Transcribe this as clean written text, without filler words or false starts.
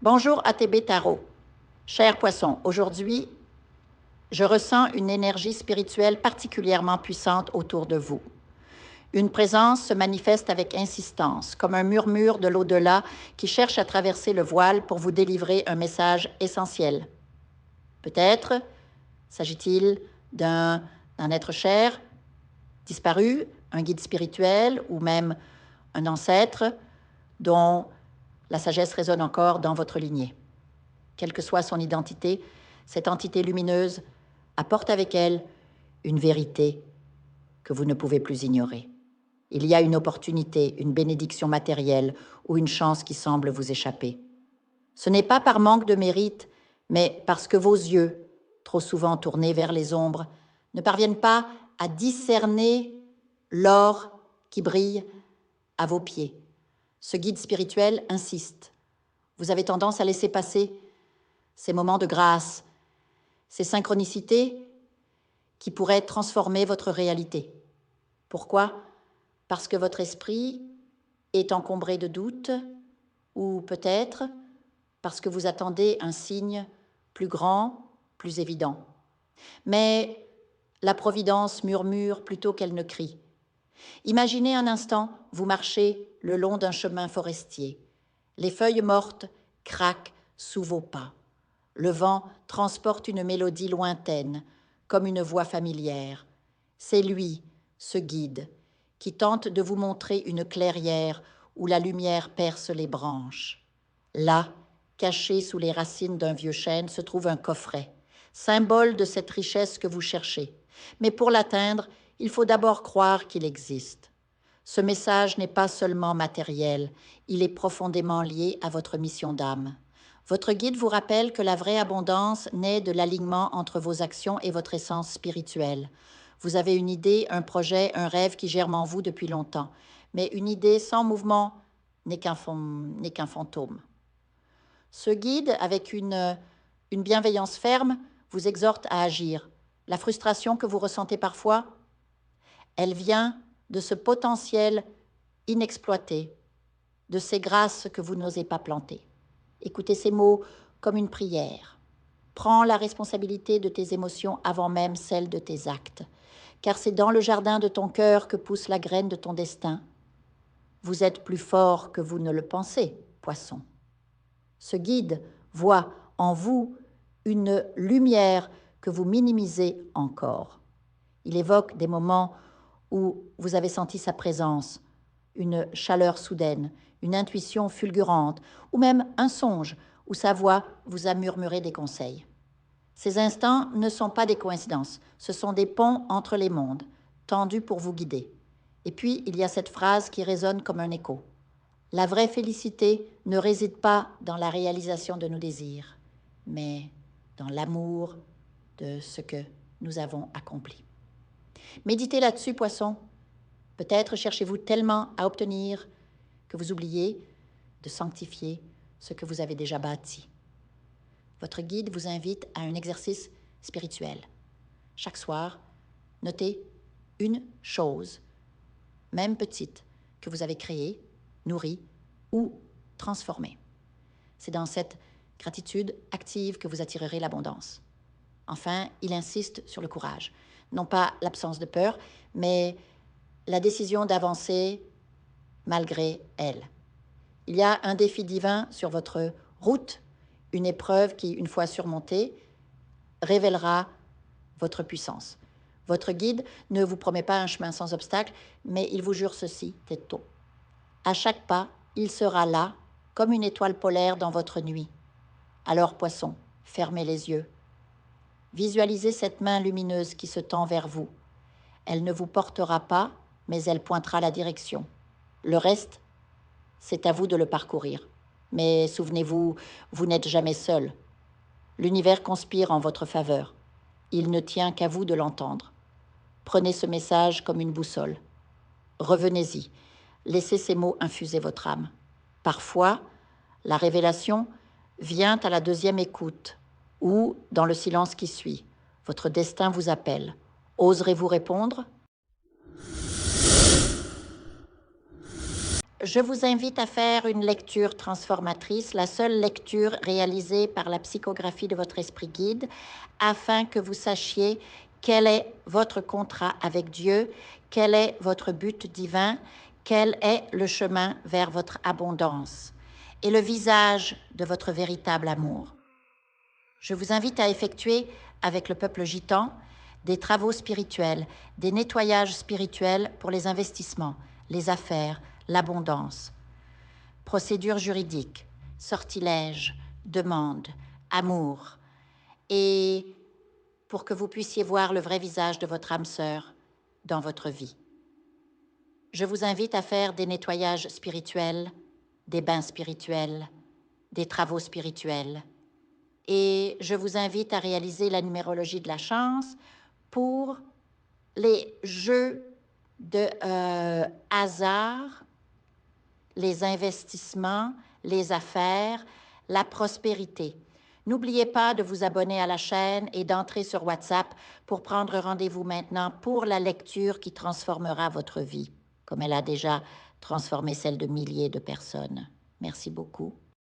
Bonjour ATB Tarot. Cher poisson, aujourd'hui, je ressens une énergie spirituelle particulièrement puissante autour de vous. Une présence se manifeste avec insistance, comme un murmure de l'au-delà qui cherche à traverser le voile pour vous délivrer un message essentiel. Peut-être s'agit-il d'un être cher, disparu, un guide spirituel ou même un ancêtre dont la sagesse résonne encore dans votre lignée. Quelle que soit son identité, cette entité lumineuse apporte avec elle une vérité que vous ne pouvez plus ignorer. Il y a une opportunité, une bénédiction matérielle ou une chance qui semble vous échapper. Ce n'est pas par manque de mérite, mais parce que vos yeux, trop souvent tournés vers les ombres, ne parviennent pas à discerner l'or qui brille à vos pieds. Ce guide spirituel insiste. Vous avez tendance à laisser passer ces moments de grâce, ces synchronicités qui pourraient transformer votre réalité. Pourquoi? Parce que votre esprit est encombré de doutes, ou peut-être parce que vous attendez un signe plus grand, plus évident. Mais la Providence murmure plutôt qu'elle ne crie. Imaginez un instant, vous marchez le long d'un chemin forestier. Les feuilles mortes craquent sous vos pas. Le vent transporte une mélodie lointaine, comme une voix familière. C'est lui, ce guide, qui tente de vous montrer une clairière où la lumière perce les branches. Là, caché sous les racines d'un vieux chêne, se trouve un coffret, symbole de cette richesse que vous cherchez. Mais pour l'atteindre, il faut d'abord croire qu'il existe. Ce message n'est pas seulement matériel, il est profondément lié à votre mission d'âme. Votre guide vous rappelle que la vraie abondance naît de l'alignement entre vos actions et votre essence spirituelle. Vous avez une idée, un projet, un rêve qui germe en vous depuis longtemps. Mais une idée sans mouvement n'est qu'un fantôme. Ce guide, avec une bienveillance ferme, vous exhorte à agir. La frustration que vous ressentez parfois, elle vient de ce potentiel inexploité, de ces grâces que vous n'osez pas planter. Écoutez ces mots comme une prière. Prends la responsabilité de tes émotions avant même celle de tes actes, car c'est dans le jardin de ton cœur que pousse la graine de ton destin. Vous êtes plus fort que vous ne le pensez, poisson. Ce guide voit en vous une lumière que vous minimisez encore. Il évoque des moments où vous avez senti sa présence, une chaleur soudaine, une intuition fulgurante, ou même un songe où sa voix vous a murmuré des conseils. Ces instants ne sont pas des coïncidences, ce sont des ponts entre les mondes, tendus pour vous guider. Et puis, il y a cette phrase qui résonne comme un écho. La vraie félicité ne réside pas dans la réalisation de nos désirs, mais dans l'amour de ce que nous avons accompli. Méditez là-dessus, poisson. Peut-être cherchez-vous tellement à obtenir que vous oubliez de sanctifier ce que vous avez déjà bâti. Votre guide vous invite à un exercice spirituel. Chaque soir, notez une chose, même petite, que vous avez créée, nourrie ou transformée. C'est dans cette gratitude active que vous attirerez l'abondance. Enfin, il insiste sur le courage. Non pas l'absence de peur, mais la décision d'avancer malgré elle. Il y a un défi divin sur votre route, une épreuve qui, une fois surmontée, révélera votre puissance. Votre guide ne vous promet pas un chemin sans obstacle, mais il vous jure ceci, tête haut. À chaque pas, il sera là, comme une étoile polaire dans votre nuit. Alors, poisson, fermez les yeux. Visualisez cette main lumineuse qui se tend vers vous. Elle ne vous portera pas, mais elle pointera la direction. Le reste, c'est à vous de le parcourir. Mais souvenez-vous, vous n'êtes jamais seul. L'univers conspire en votre faveur. Il ne tient qu'à vous de l'entendre. Prenez ce message comme une boussole. Revenez-y. Laissez ces mots infuser votre âme. Parfois, la révélation vient à la deuxième écoute ou dans le silence qui suit. Votre destin vous appelle. Oserez-vous répondre? Je vous invite à faire une lecture transformatrice, la seule lecture réalisée par la psychographie de votre esprit guide, afin que vous sachiez quel est votre contrat avec Dieu, quel est votre but divin, quel est le chemin vers votre abondance et le visage de votre véritable amour. Je vous invite à effectuer avec le peuple gitan des travaux spirituels, des nettoyages spirituels pour les investissements, les affaires, l'abondance, procédures juridiques, sortilèges, demandes, amour, et pour que vous puissiez voir le vrai visage de votre âme sœur dans votre vie. Je vous invite à faire des nettoyages spirituels, des bains spirituels, des travaux spirituels, et je vous invite à réaliser la numérologie de la chance pour les jeux de hasard, les investissements, les affaires, la prospérité. N'oubliez pas de vous abonner à la chaîne et d'entrer sur WhatsApp pour prendre rendez-vous maintenant pour la lecture qui transformera votre vie, comme elle a déjà transformé celle de milliers de personnes. Merci beaucoup.